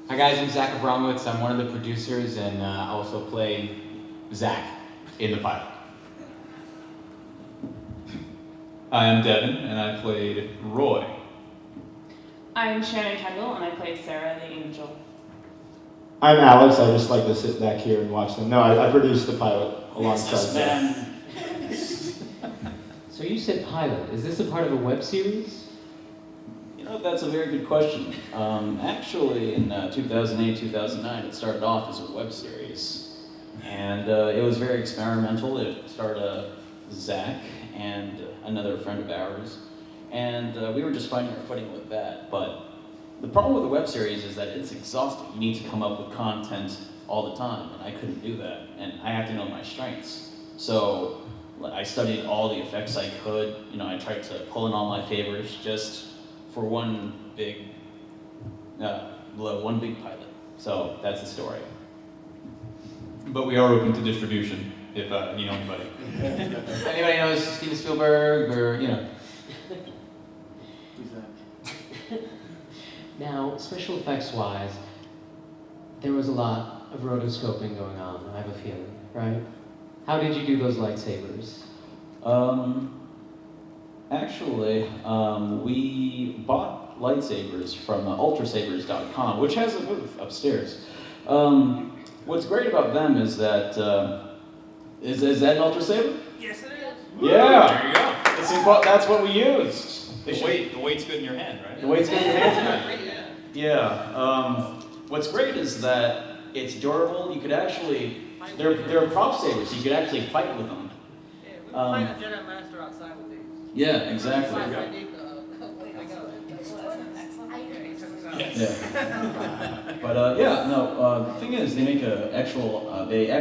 Hi guys, I'm Zach Abramowitz. I'm one of the producers and I also play Zach in the pilot. Hi, I'm Devin, and I played Roy. I'm Shannon Kendall, and I played Sarah the Angel. I'm Alex. I just like to sit back here and watch them. No, I produced the pilot alongside Zach. So you said pilot. Is this a part of a web series? You know, that's a very good question. Actually, in 2008, 2009, it started off as a web series. And it was very experimental. It started Zach and another friend of ours. And we were just finding our footing with that. But the problem with the web series is that it's exhausting. You need to come up with content all the time, and I couldn't do that. And I have to know my strengths. So I studied all the effects I could. You know, I tried to pull in all my favors just for one big pilot. So that's the story. But we are open to distribution if you know anybody. If anybody knows Steven Spielberg or, Now, special effects wise, there was a lot of rotoscoping going on, I have a feeling, right? How did you do those lightsabers? Actually, we bought lightsabers from ultrasabers.com, which has a booth upstairs. What's great about them is that, is that an ultrasaber? Yes, it is. Yeah, There you go. that's what we used. The weight's good in your hand, right? The weight's good in your hands. Yeah. What's great is that it's durable. You could actually, they're prop sabers. You could actually fight with them. Yeah, we can find a Jedi Master outside with these. Yeah, exactly. Yeah. But the thing is, they make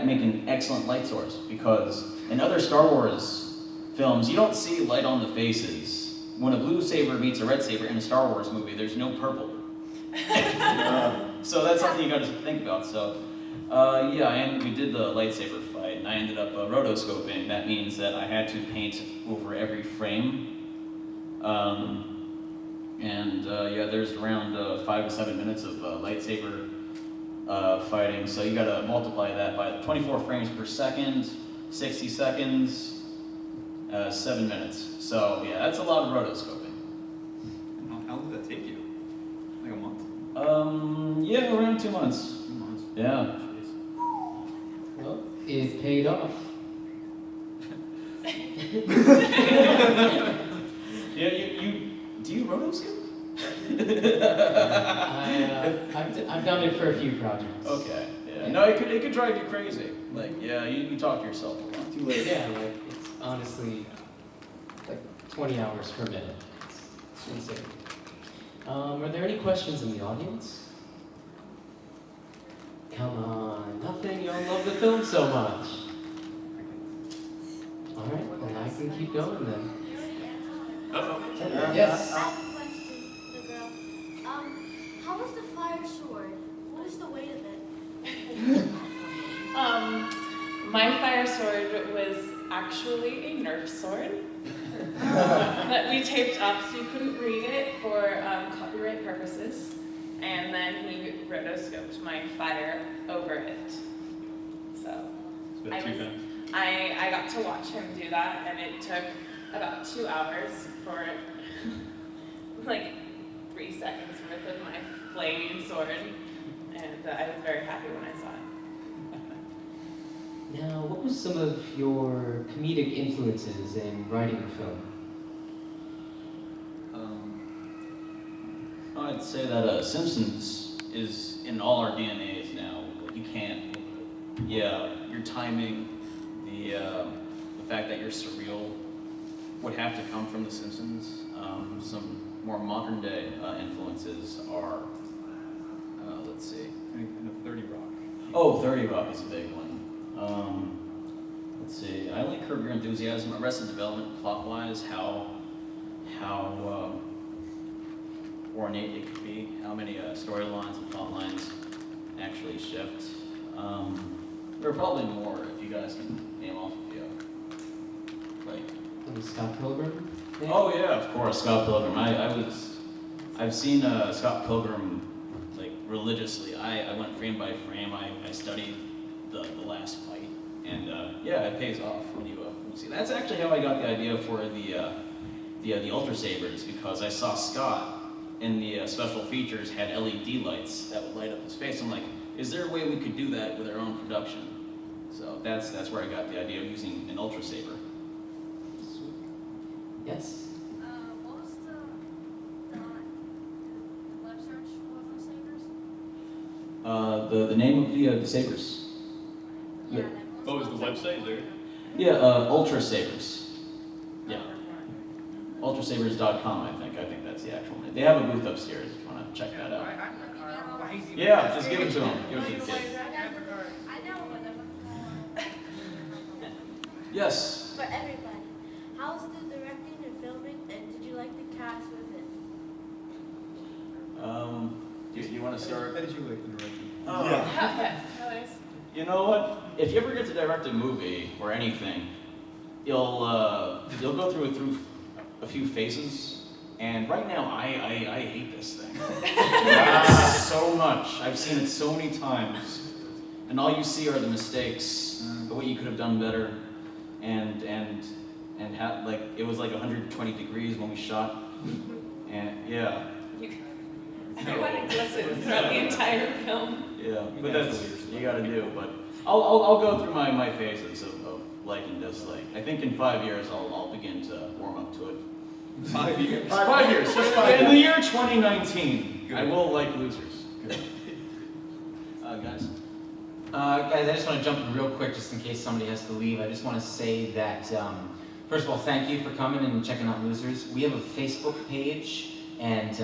make an excellent light source because in other Star Wars films, you don't see light on the faces. When a blue saber meets a red saber in a Star Wars movie, there's no purple. So that's something you got to think about. So, and we did the lightsaber fight, and I ended up rotoscoping. That means that I had to paint over every frame. There's around 5 to 7 minutes of lightsaber fighting. So you got to multiply that by 24 frames per second, 60 seconds, 7 minutes. So yeah, that's a lot of rotoscoping. How long did that take you? Like a month? Around 2 months. 2 months. Yeah. Well, it paid off. Yeah, do you rotoscope? I've done it for a few projects. Okay. Yeah. No, it could drive you crazy. Like, yeah, you talk to yourself a lot. Too late. Yeah, like it's honestly like 20 hours per minute. It's insane. Are there any questions in the audience? Come on, nothing. Y'all love the film so much. All right, then I can keep going then. Yes. I have a question, the girl. How was the fire sword? What is the weight of it? My fire sword was actually a Nerf sword that we taped up so you couldn't read it for copyright purposes. And then he rotoscoped my fire over it. So I got to watch him do that, and it took about 2 hours for like 3 seconds worth of my flaming sword, and I was very happy when I saw it. Now, what was some of your comedic influences in writing the film? I'd say that Simpsons is in all our DNAs now. You can't. Yeah, your timing, the fact that you're surreal would have to come from The Simpsons. Some more modern day influences are, let's see. 30 Rock. Oh, 30 Rock is a big one. Let's see. I like Curb Your Enthusiasm. Arrested Development, plot-wise, how ornate it could be, how many storylines and plot lines actually shift. There are probably more if you guys can name off a few. Like Scott Pilgrim? Oh yeah, of course, Scott Pilgrim. I've seen Scott Pilgrim like religiously. I went frame by frame. I studied the last fight, and yeah, it pays off when you see. That's actually how I got the idea for the Ultra Sabers, because I saw Scott in the special features had LED lights that would light up his face. I'm like, is there a way we could do that with our own production? So that's where I got the idea of using an Ultra Saber. Yes? What was the web search for the sabers? The name of the Sabers. Yeah. Oh, is the website there? Yeah, Ultra Sabers. Yeah. Ultrasabers.com, I think that's the actual name. They have a booth upstairs if you want to check that out. Yeah, just give it to them. Give it to the kid. I know, but never. Yes. For everybody, how's the directing and filming, and did you like the cast with it? Do you want to start? How did you like the direction? Okay, nice. You know what? If you ever get to direct a movie or anything, you'll go through a few phases. And right now, I hate this thing so much. I've seen it so many times, and all you see are the mistakes, the way you could have done better, and like it was like 120 degrees when we shot, and yeah. Everyone glistens throughout the entire film. Yeah, but that's what you gotta do. But I'll go through my phases of like and dislike. I think in 5 years I'll begin to warm up to it. 5 years. 5 years. Just 5 In the years. year 2019, Good. I will like Losers. Guys. Guys, I just want to jump in real quick just in case somebody has to leave. I just want to say that, first of all, thank you for coming and checking out Losers. We have a Facebook page, and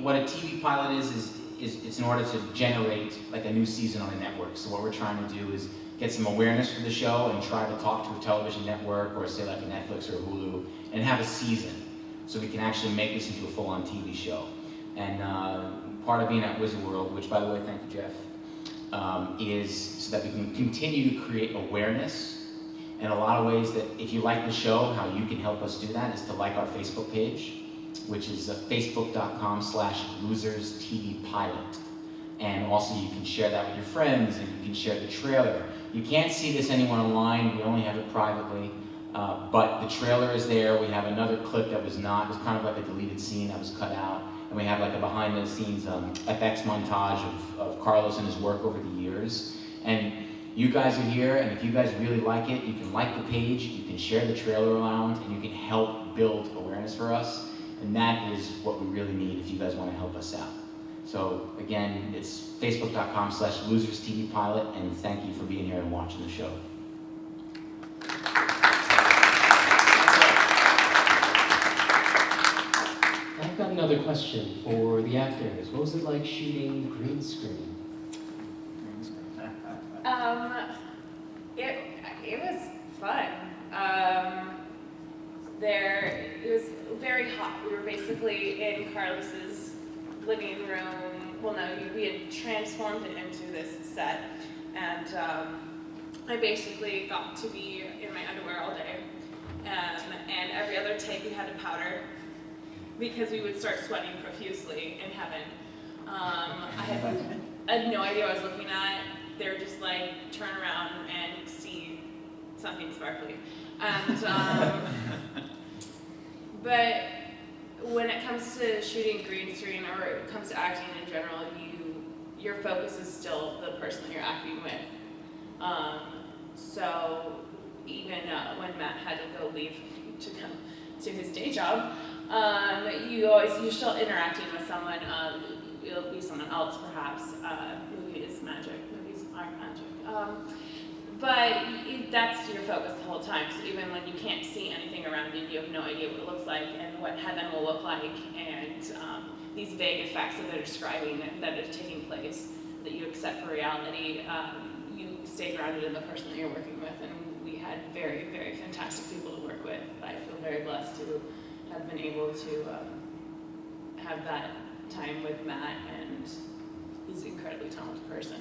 what a TV pilot is it's in order to generate like a new season on a network. So what we're trying to do is get some awareness for the show and try to talk to a television network or say like a Netflix or a Hulu and have a season so we can actually make this into a full-on TV show. And part of being at Wizard World, which by the way, thank you, Jeff, is so that we can continue to create awareness. And a lot of ways that if you like the show, how you can help us do that is to like our Facebook page, which is facebook.com/loserstvpilot. And also you can share that with your friends and you can share the trailer. You can't see this anywhere online, we only have it privately. But the trailer is there. We have another clip that was kind of like a deleted scene that was cut out. And we have like a behind the scenes FX montage of Carlos and his work over the years. And you guys are here, and if you guys really like it, you can like the page, you can share the trailer around, and you can help build awareness for us. And that is what we really need if you guys want to help us out. So again, it's facebook.com/loserstvpilot, and thank you for being here and watching the show. I've got another question for the actors. What was it like shooting green screen? It was fun. It was very hot. We were basically in Carlos's living room. Well, no, we had transformed it into this set, and I basically got to be in my underwear all day. And every other take we had to powder because we would start sweating profusely in heaven. I had no idea what I was looking at. They were just like, turn around and see something sparkly. And, but when it comes to shooting green screen or it comes to acting in general, your focus is still the person that you're acting with. So even when Matt had to go leave to come to his day job, you're still interacting with someone. It'll be someone else perhaps. Movies aren't magic. But that's your focus the whole time. So even when you can't see anything around you, you have no idea what it looks like and what heaven will look like, and these vague effects that they're describing that are taking place that you accept for reality. You stay grounded in the person that you're working with, and we had very, very fantastic people to work with. I feel very blessed to have been able to have that time with Matt, and he's an incredibly talented person.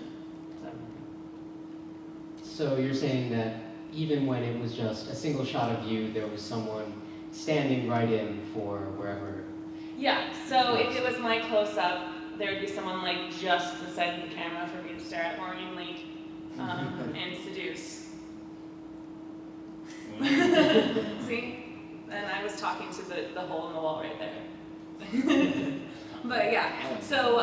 So you're saying that even when it was just a single shot of you, there was someone standing right in for wherever? Yeah, so if it was my close-up, there would be someone like just beside the camera for me to stare at longingly and seduce. See? And I was talking to the hole in the wall right there. But yeah, so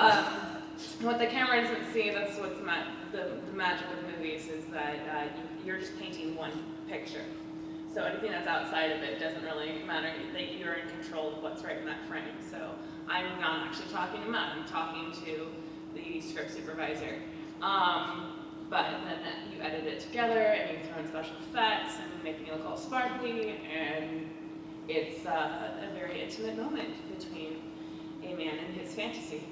what the camera doesn't see, that's what's the magic of movies, is that you're just painting one picture. So anything that's outside of it doesn't really matter, that you're in control of what's right in that frame. So I'm not actually talking to Matt, I'm talking to the script supervisor. But then you edit it together and you throw in special effects and make it look all sparkly, and it's a very intimate moment between a man and his fantasy.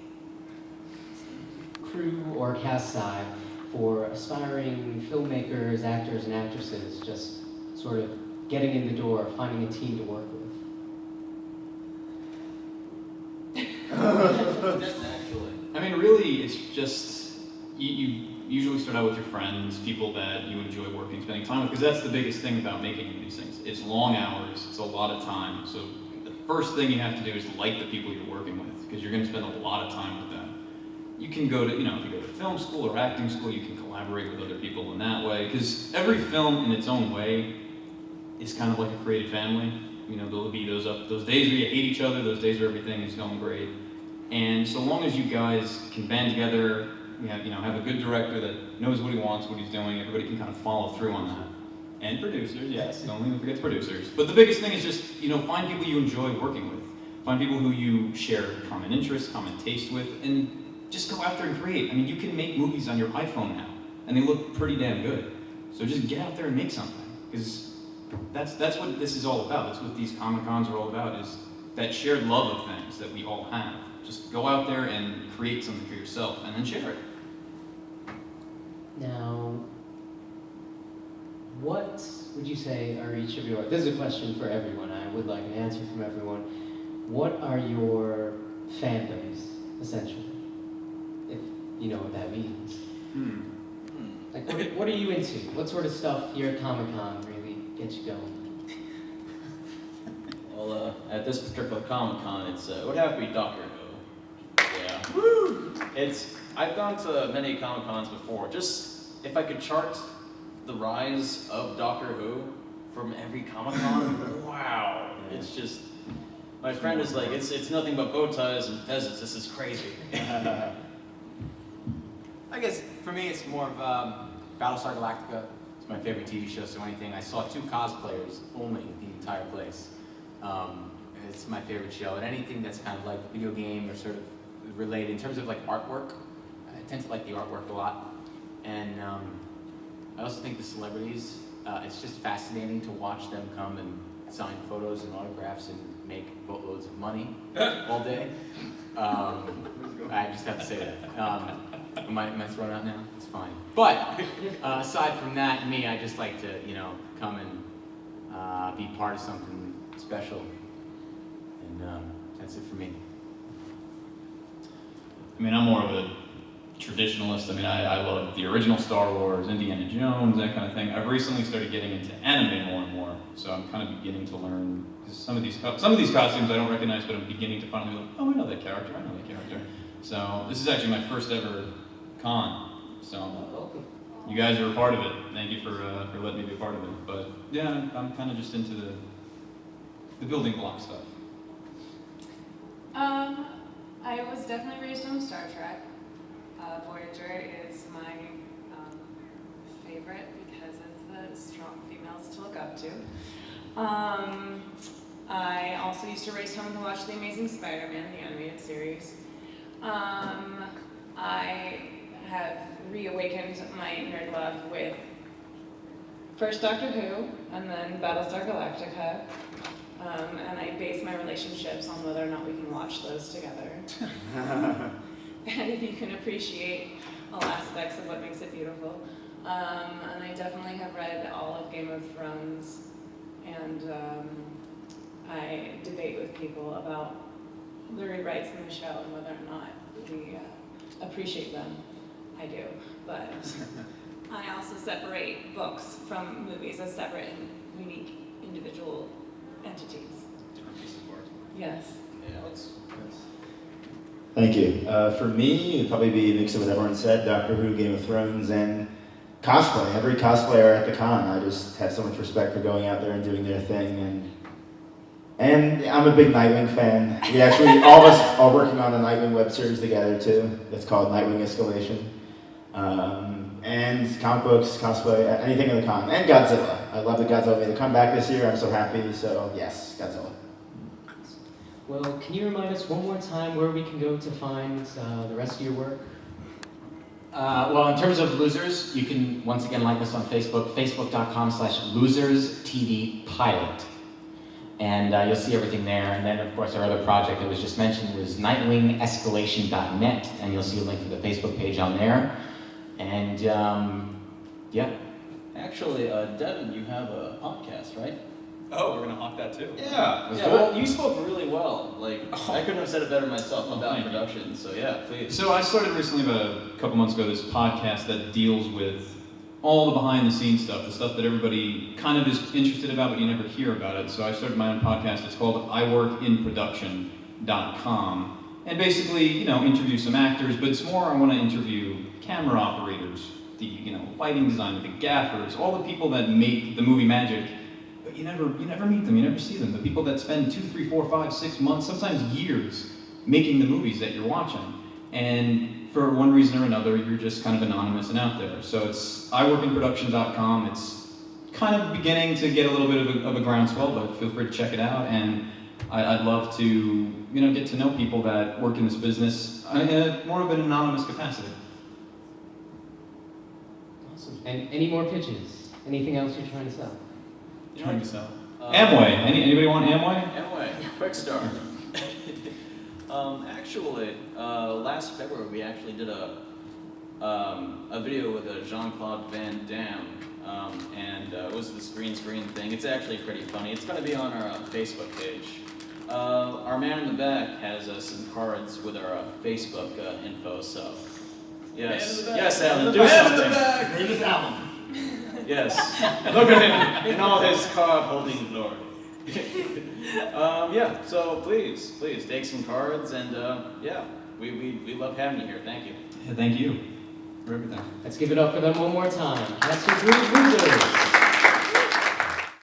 Crew or cast side for aspiring filmmakers, actors, and actresses, just sort of getting in the door, finding a team to work with? Naturally. I mean, really, it's just, you usually start out with your friends, people that you enjoy working, spending time with, because that's the biggest thing about making these things. It's long hours, it's a lot of time, so the first thing you have to do is like the people you're working with, because you're going to spend a lot of time with them. You can go to, if you go to film school or acting school, you can collaborate with other people in that way, because every film in its own way is kind of like a creative family. There'll be those days where you hate each other, those days where everything is going great. And so long as you guys can band together, have a good director that knows what he wants, what he's doing, everybody can kind of follow through on that. And producers, yes, don't even forget the producers. But the biggest thing is just, find people you enjoy working with. Find people who you share common interests, common taste with, and just go out there and create. I mean, you can make movies on your iPhone now, and they look pretty damn good. So just get out there and make something, because that's what this is all about. That's what these Comic-Cons are all about, is that shared love of things that we all have. Just go out there and create something for yourself, and then share it. Now, what would you say are each of your, this is a question for everyone, I would like an answer from everyone. What are your fandoms, essentially? If you know what that means. Like, what are you into? What sort of stuff here at Comic-Con really gets you going? Well, at this particular Comic-Con, it would have to be Doctor Who. Yeah. Woo! I've gone to many Comic-Cons before. Just, if I could chart the rise of Doctor Who from every Comic-Con, wow. It's just, my friend is like, it's nothing but bow ties and pheasants. This is crazy. I guess for me it's more of Battlestar Galactica. It's my favorite TV show, so anything. I saw 2 cosplayers only the entire place. It's my favorite show, and anything that's kind of like video game or sort of related in terms of like artwork. I tend to like the artwork a lot, and I also think the celebrities. It's just fascinating to watch them come and sign photos and autographs and make boatloads of money all day. I just have to say that. Am I thrown out now? It's fine. But aside from that, me, I just like to, come and be part of something special, and that's it for me. I mean, I'm more of a traditionalist. I mean, I love the original Star Wars, Indiana Jones, that kind of thing. I've recently started getting into anime more and more, so I'm kind of beginning to learn. Some of these costumes I don't recognize, but I'm beginning to finally like, oh, I know that character. So this is actually my first ever con. So you guys are a part of it. Thank you for letting me be a part of it. But yeah, I'm kind of just into the building block stuff. I was definitely raised on Star Trek. Voyager is my favorite because of the strong females to look up to. I also used to race home to watch The Amazing Spider-Man, the animated series. I have reawakened my nerd love with first Doctor Who, and then Battlestar Galactica. And I base my relationships on whether or not we can watch those together. And if you can appreciate all aspects of what makes it beautiful. And I definitely have read all of Game of Thrones, and I debate with people about the rewrites in the show and whether or not we appreciate them. I do, but I also separate books from movies as separate and unique individual entities. Different pieces of art. Yes. Yeah, Thank you. For me, it'd probably be a mix of what everyone said, Doctor Who, Game of Thrones, and cosplay. Every cosplayer at the con, I just have so much respect for going out there and doing their thing. And I'm a big Nightwing fan. We actually, all of us are working on a Nightwing web series together too. It's called Nightwing Escalation. And comic books, cosplay, anything in the con. And Godzilla. I love that Godzilla made the comeback this year. I'm so happy. So yes, Godzilla. Well, can you remind us one more time where we can go to find the rest of your work? Well, in terms of losers, you can once again like us on Facebook, facebook.com/loserstvpilot. And you'll see everything there. And then, of course, our other project that was just mentioned was nightwingescalation.net. And you'll see a link to the Facebook page on there. And, yeah. Actually, Devin, you have a podcast, right? Oh, we're gonna hawk that too. Yeah. Let's Yeah. do Well, you spoke really well. Like, I couldn't have said it better myself about thank you. production. So yeah, please. So I started recently, about a couple months ago, this podcast that deals with all the behind-the-scenes stuff, the stuff that everybody kind of is interested about, but you never hear about it. So I started my own podcast. It's called iworkinproduction.com, and basically, interview some actors, but it's more I want to interview camera operators, the lighting designer, the gaffers, all the people that make the movie magic. But you never meet them, you never see them. The people that spend 2, 3, 4, 5, 6 months, sometimes years, making the movies that you're watching. And for one reason or another, you're just kind of anonymous and out there. So it's iworkinproduction.com. It's kind of beginning to get a little bit of a groundswell, but feel free to check it out. And I'd love to, get to know people that work in this business in a more of an anonymous capacity. Awesome. And any more pitches? Anything else you're trying to sell? Trying to sell. Amway. Anybody want Amway? Amway, quick start. Actually, last February we actually did a video with Jean-Claude Van Damme, and it was this green screen thing. It's actually pretty funny. It's going to be on our Facebook page. Our man in the back has some cards with our Facebook info. So, yes, Alan, do something. His name is Alan. Yes, look at him in all his card holding glory. Yeah, so please take some cards, and we love having you here. Thank you. Yeah, thank you for everything. Let's give it up for them one more time. That's your group losers.